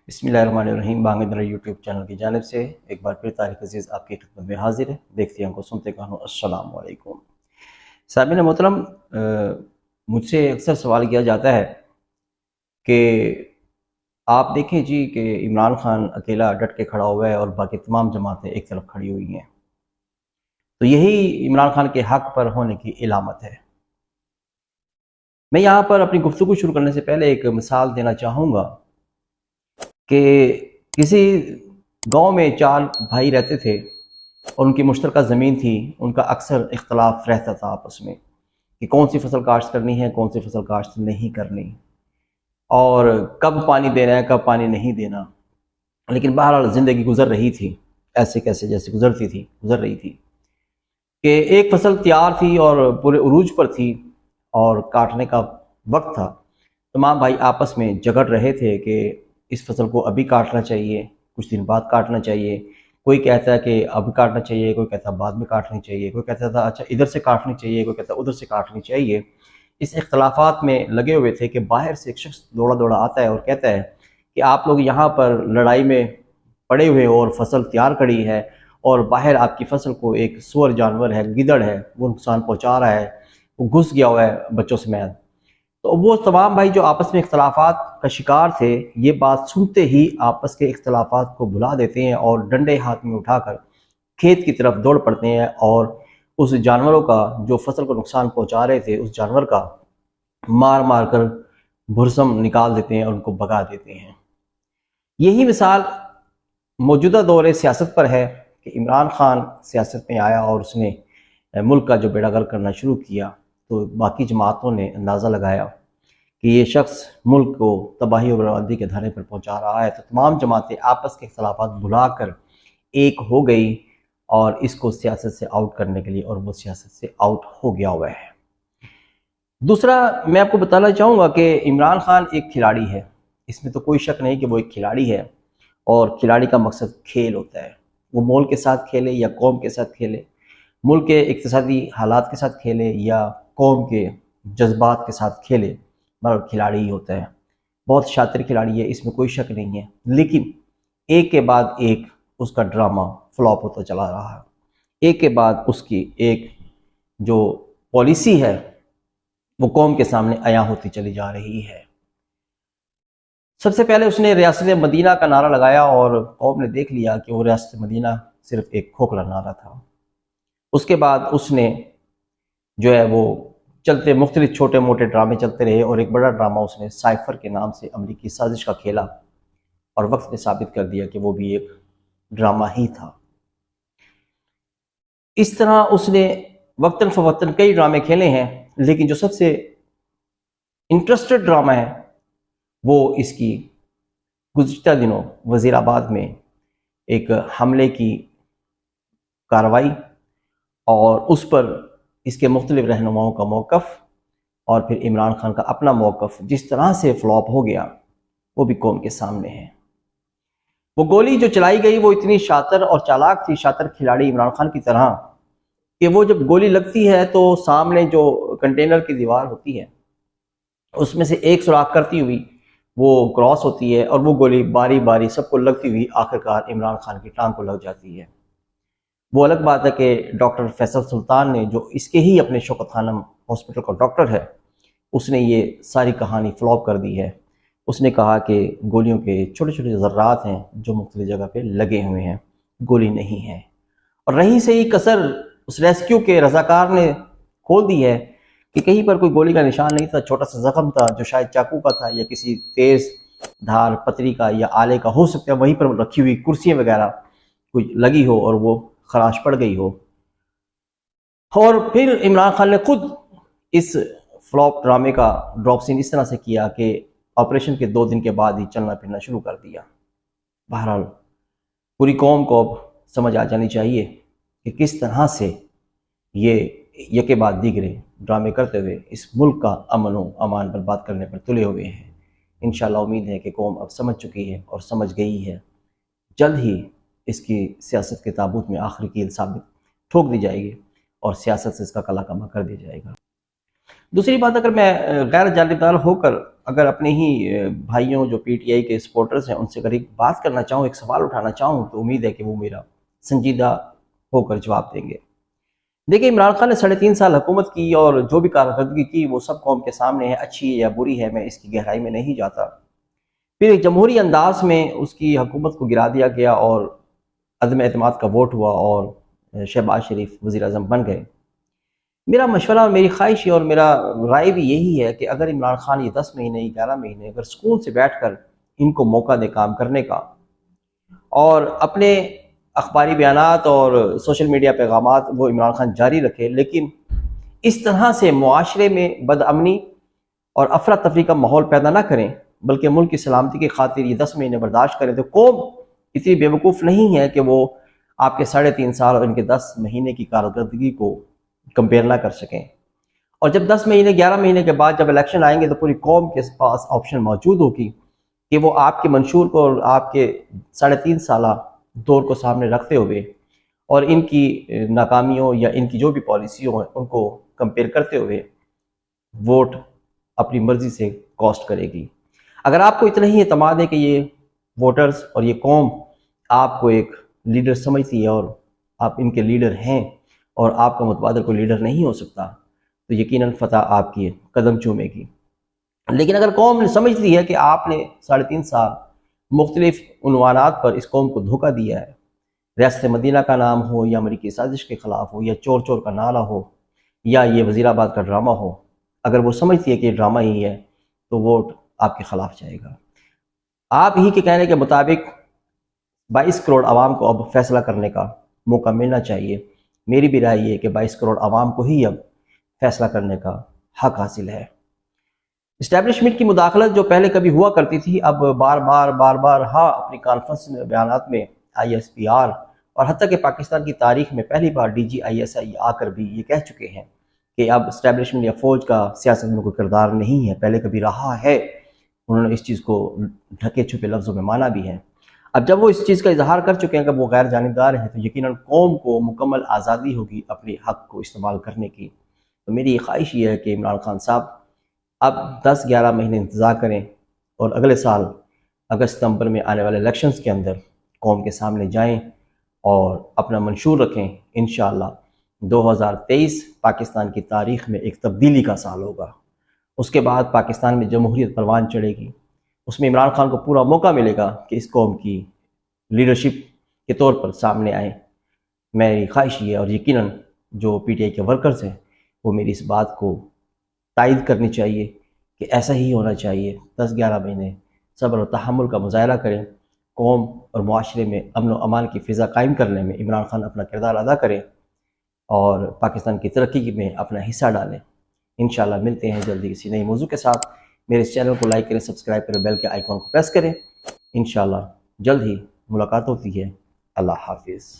بسم اللہ الرحمن الرحیم۔ بانگ میرا یوٹیوب چینل کی جانب سے ایک بار پھر طارق عزیز آپ کی خدمت میں حاضر ہے۔ دیکھتے ہیں کو سنتے کہانوں السلام علیکم۔ سامعین محترم، مجھ سے اکثر سوال کیا جاتا ہے کہ آپ دیکھیں جی کہ عمران خان اکیلا ڈٹ کے کھڑا ہوا ہے اور باقی تمام جماعتیں ایک طرف کھڑی ہوئی ہیں، تو یہی عمران خان کے حق پر ہونے کی علامت ہے۔ میں یہاں پر اپنی گفتگو شروع کرنے سے پہلے ایک مثال دینا چاہوں گا کہ کسی گاؤں میں 4 بھائی رہتے تھے اور ان کی مشترکہ زمین تھی۔ ان کا اکثر اختلاف رہتا تھا آپس میں کہ کون سی فصل کاشت کرنی ہے، کون سی فصل کاشت نہیں کرنی، اور کب پانی دینا ہے، کب پانی نہیں دینا۔ لیکن بہرحال زندگی گزر رہی تھی، ایسے کیسے جیسے گزر رہی تھی کہ ایک فصل تیار تھی اور پورے عروج پر تھی اور کاٹنے کا وقت تھا۔ تمام بھائی آپس میں جھگڑ رہے تھے کہ اس فصل کو ابھی کاٹنا چاہیے، کچھ دن بعد کاٹنا چاہیے۔ کوئی کہتا ہے کہ اب کاٹنا چاہیے، کوئی کہتا ہے بعد میں کاٹنی چاہیے، کوئی کہتا تھا اچھا ادھر سے کاٹنی چاہیے، کوئی کہتا ہے ادھر سے کاٹنی چاہیے۔ اس اختلافات میں لگے ہوئے تھے کہ باہر سے ایک شخص دوڑا دوڑا آتا ہے اور کہتا ہے کہ آپ لوگ یہاں پر لڑائی میں پڑے ہوئے ہو اور فصل تیار کھڑی ہے، اور باہر آپ کی فصل کو ایک سور جانور ہے، گدڑ ہے، وہ نقصان پہنچا رہا ہے، وہ گھس گیا ہوا ہے بچوں سمیت۔ تو وہ تمام بھائی جو آپس میں اختلافات کا شکار تھے، یہ بات سنتے ہی آپس کے اختلافات کو بھلا دیتے ہیں اور ڈنڈے ہاتھ میں اٹھا کر کھیت کی طرف دوڑ پڑتے ہیں اور اس جانوروں کا جو فصل کو نقصان پہنچا رہے تھے، اس جانور کا مار مار کر بھرسم نکال دیتے ہیں اور ان کو بھگا دیتے ہیں۔ یہی مثال موجودہ دور سیاست پر ہے کہ عمران خان سیاست میں آیا اور اس نے ملک کا جو بیڑا غرق کرنا شروع کیا، تو باقی جماعتوں نے اندازہ لگایا کہ یہ شخص ملک کو تباہی و بربادی کے دھرے پر پہنچا رہا ہے، تو تمام جماعتیں آپس کے اختلافات بھلا کر ایک ہو گئی اور اس کو سیاست سے آؤٹ کرنے کے لیے، اور وہ سیاست سے آؤٹ ہو گیا ہوا ہے۔ دوسرا میں آپ کو بتانا چاہوں گا کہ عمران خان ایک کھلاڑی ہے، اس میں تو کوئی شک نہیں کہ وہ ایک کھلاڑی ہے، اور کھلاڑی کا مقصد کھیل ہوتا ہے۔ وہ ملک کے ساتھ کھیلے یا قوم کے ساتھ کھیلے، ملک کے اقتصادی حالات کے ساتھ کھیلے یا قوم کے جذبات کے ساتھ کھیلے، مگر کھلاڑی ہی ہوتا ہے۔ بہت شاطر کھلاڑی ہے، اس میں کوئی شک نہیں ہے، لیکن ایک کے بعد ایک اس کا ڈرامہ فلاپ ہوتا چلا رہا ہے۔ ایک کے بعد اس کی ایک جو پالیسی ہے وہ قوم کے سامنے عیاں ہوتی چلی جا رہی ہے۔ سب سے پہلے اس نے ریاست مدینہ کا نعرہ لگایا اور قوم نے دیکھ لیا کہ وہ ریاست مدینہ صرف ایک کھوکھلا نعرہ تھا۔ اس کے بعد اس نے جو ہے وہ چلتے مختلف چھوٹے موٹے ڈرامے چلتے رہے، اور ایک بڑا ڈرامہ اس نے سائفر کے نام سے امریکی سازش کا کھیلا، اور وقت نے ثابت کر دیا کہ وہ بھی ایک ڈرامہ ہی تھا۔ اس طرح اس نے وقتاً فوقتاً کئی ڈرامے کھیلے ہیں، لیکن جو سب سے انٹرسٹڈ ڈرامہ ہے وہ اس کی گزشتہ دنوں وزیر آباد میں ایک حملے کی کارروائی، اور اس پر اس کے مختلف رہنماؤں کا موقف، اور پھر عمران خان کا اپنا موقف جس طرح سے فلاپ ہو گیا، وہ بھی قوم کے سامنے ہے۔ وہ گولی جو چلائی گئی وہ اتنی شاطر اور چالاک تھی، شاطر کھلاڑی عمران خان کی طرح، کہ وہ جب گولی لگتی ہے تو سامنے جو کنٹینر کی دیوار ہوتی ہے اس میں سے ایک سوراخ کرتی ہوئی وہ کراس ہوتی ہے، اور وہ گولی باری باری سب کو لگتی ہوئی آخرکار عمران خان کی ٹانگ کو لگ جاتی ہے۔ وہ الگ بات ہے کہ ڈاکٹر فیصل سلطان نے، جو اس کے ہی اپنے شوکت خانم ہاسپٹل کا ڈاکٹر ہے، اس نے یہ ساری کہانی فلاپ کر دی ہے۔ اس نے کہا کہ گولیوں کے چھوٹے چھوٹے ذرات ہیں جو مختلف جگہ پہ لگے ہوئے ہیں، گولی نہیں ہے۔ اور رہی سے ہی کسر اس ریسکیو کے رضاکار نے کھول دی ہے کہ کہیں پر کوئی گولی کا نشان نہیں تھا، چھوٹا سا زخم تھا جو شاید چاقو کا تھا یا کسی تیز دھار پتری کا یا آلے کا ہو سکتا ہے، وہیں پر رکھی ہوئی کرسیاں وغیرہ کوئی لگی ہو اور وہ خراش پڑ گئی ہو۔ اور پھر عمران خان نے خود اس فلاپ ڈرامے کا ڈراپ سین اس طرح سے کیا کہ آپریشن کے 2 دن کے بعد ہی چلنا پھرنا شروع کر دیا۔ بہرحال پوری قوم کو اب سمجھ آ جانی چاہیے کہ کس طرح سے یہ یکے بعد دیگرے ڈرامے کرتے ہوئے اس ملک کا امن و امان برباد کرنے پر تلے ہوئے ہیں۔ انشاءاللہ امید ہے کہ قوم اب سمجھ چکی ہے اور سمجھ گئی ہے۔ جلد ہی اس کی سیاست کے تابوت میں آخری کیل ثابت ٹھوک دی جائے گی اور سیاست سے اس کا کلا کما کر دیا جائے گا۔ دوسری بات، اگر میں غیر جانبدار ہو کر اگر اپنے ہی بھائیوں جو پی ٹی آئی کے سپورٹرز ہیں ان سے اگر ایک بات کرنا چاہوں، ایک سوال اٹھانا چاہوں، تو امید ہے کہ وہ میرا سنجیدہ ہو کر جواب دیں گے۔ دیکھیں، عمران خان نے 3.5 سال حکومت کی اور جو بھی کارکردگی کی وہ سب قوم کے سامنے ہے، اچھی یا بری ہے، میں اس کی گہرائی میں نہیں جاتا۔ پھر ایک جمہوری انداز میں اس کی حکومت کو گرا دیا گیا اور عدم اعتماد کا ووٹ ہوا اور شہباز شریف وزیر اعظم بن گئے۔ میرا مشورہ اور میری خواہش اور میرا رائے بھی یہی ہے کہ اگر عمران خان یہ 10 مہینے 11 مہینے اگر سکون سے بیٹھ کر ان کو موقع دے کام کرنے کا اور اپنے اخباری بیانات اور سوشل میڈیا پیغامات وہ عمران خان جاری رکھے، لیکن اس طرح سے معاشرے میں بد امنی اور افراتفری کا ماحول پیدا نہ کریں، بلکہ ملک کی سلامتی کی خاطر یہ 10 مہینے برداشت کریں، تو قوم اتنی بیوقوف نہیں ہے کہ وہ آپ کے 3.5 سال اور ان کے 10 مہینے کی کارکردگی کو کمپیئر نہ کر سکیں۔ اور جب 10 مہینے 11 مہینے کے بعد جب الیکشن آئیں گے تو پوری قوم کے پاس آپشن موجود ہوگی کہ وہ آپ کے منشور کو اور آپ کے 3.5 سالہ دور کو سامنے رکھتے ہوئے اور ان کی ناکامیوں یا ان کی جو بھی پالیسیوں ہیں ان کو کمپیئر کرتے ہوئے ووٹ اپنی مرضی سے کاسٹ کرے گی۔ اگر آپ کو اتنا ہی اعتماد ہے کہ یہ ووٹرز اور یہ قوم آپ کو ایک لیڈر سمجھتی ہے اور آپ ان کے لیڈر ہیں اور آپ کا متبادل کوئی لیڈر نہیں ہو سکتا، تو یقیناً فتح آپ کی قدم چومے گی۔ لیکن اگر قوم سمجھتی ہے کہ آپ نے 3.5 سال مختلف عنوانات پر اس قوم کو دھوکہ دیا ہے، ریاست مدینہ کا نام ہو یا امریکی سازش کے خلاف ہو یا چور چور کا نعرہ ہو یا یہ وزیر آباد کا ڈرامہ ہو، اگر وہ سمجھتی ہے کہ یہ ڈرامہ ہی ہے تو ووٹ آپ کے خلاف جائے گا۔ آپ ہی کے کہنے کے مطابق 22 کروڑ عوام کو اب فیصلہ کرنے کا موقع ملنا چاہیے۔ میری بھی رائے یہ ہے کہ 22 کروڑ عوام کو ہی اب فیصلہ کرنے کا حق حاصل ہے۔ اسٹیبلشمنٹ کی مداخلت جو پہلے کبھی ہوا کرتی تھی، اب بار بار ہاں اپنی کانفرنس میں بیانات میں ISPR اور حتیٰ کہ پاکستان کی تاریخ میں پہلی بار DGISI آ کر بھی یہ کہہ چکے ہیں کہ اب اسٹیبلشمنٹ یا فوج کا سیاست میں کوئی کردار نہیں ہے، پہلے کبھی رہا ہے۔ انہوں نے اس چیز کو ڈھکے چھپے لفظوں میں مانا بھی ہے۔ اب جب وہ اس چیز کا اظہار کر چکے ہیں کہ وہ غیر جانبدار ہیں، تو یقیناً قوم کو مکمل آزادی ہوگی اپنے حق کو استعمال کرنے کی۔ تو میری خواہش یہ ہے کہ عمران خان صاحب اب 10-11 مہینے انتظار کریں اور اگلے سال اگست ستمبر میں آنے والے الیکشنز کے اندر قوم کے سامنے جائیں اور اپنا منشور رکھیں۔ انشاءاللہ 2023 پاکستان کی تاریخ میں ایک تبدیلی کا سال ہوگا۔ اس کے بعد پاکستان میں جمہوریت پروان چڑھے گی، اس میں عمران خان کو پورا موقع ملے گا کہ اس قوم کی لیڈرشپ کے طور پر سامنے آئیں۔ میری خواہش یہ ہے اور یقیناً جو PTI کے ورکرز ہیں وہ میری اس بات کو تائید کرنی چاہیے کہ ایسا ہی ہونا چاہیے۔ 10-11 مہینے صبر و تحمل کا مظاہرہ کریں، قوم اور معاشرے میں امن و امان کی فضا قائم کرنے میں عمران خان اپنا کردار ادا کریں اور پاکستان کی ترقی میں اپنا حصہ ڈالیں۔ انشاءاللہ ملتے ہیں جلدی کسی نئی موضوع کے ساتھ۔ میرے اس چینل کو لائک کریں، سبسکرائب کریں، بیل کے آئیکن کو پریس کریں۔ انشاءاللہ جلد ہی ملاقات ہوتی ہے۔ اللہ حافظ۔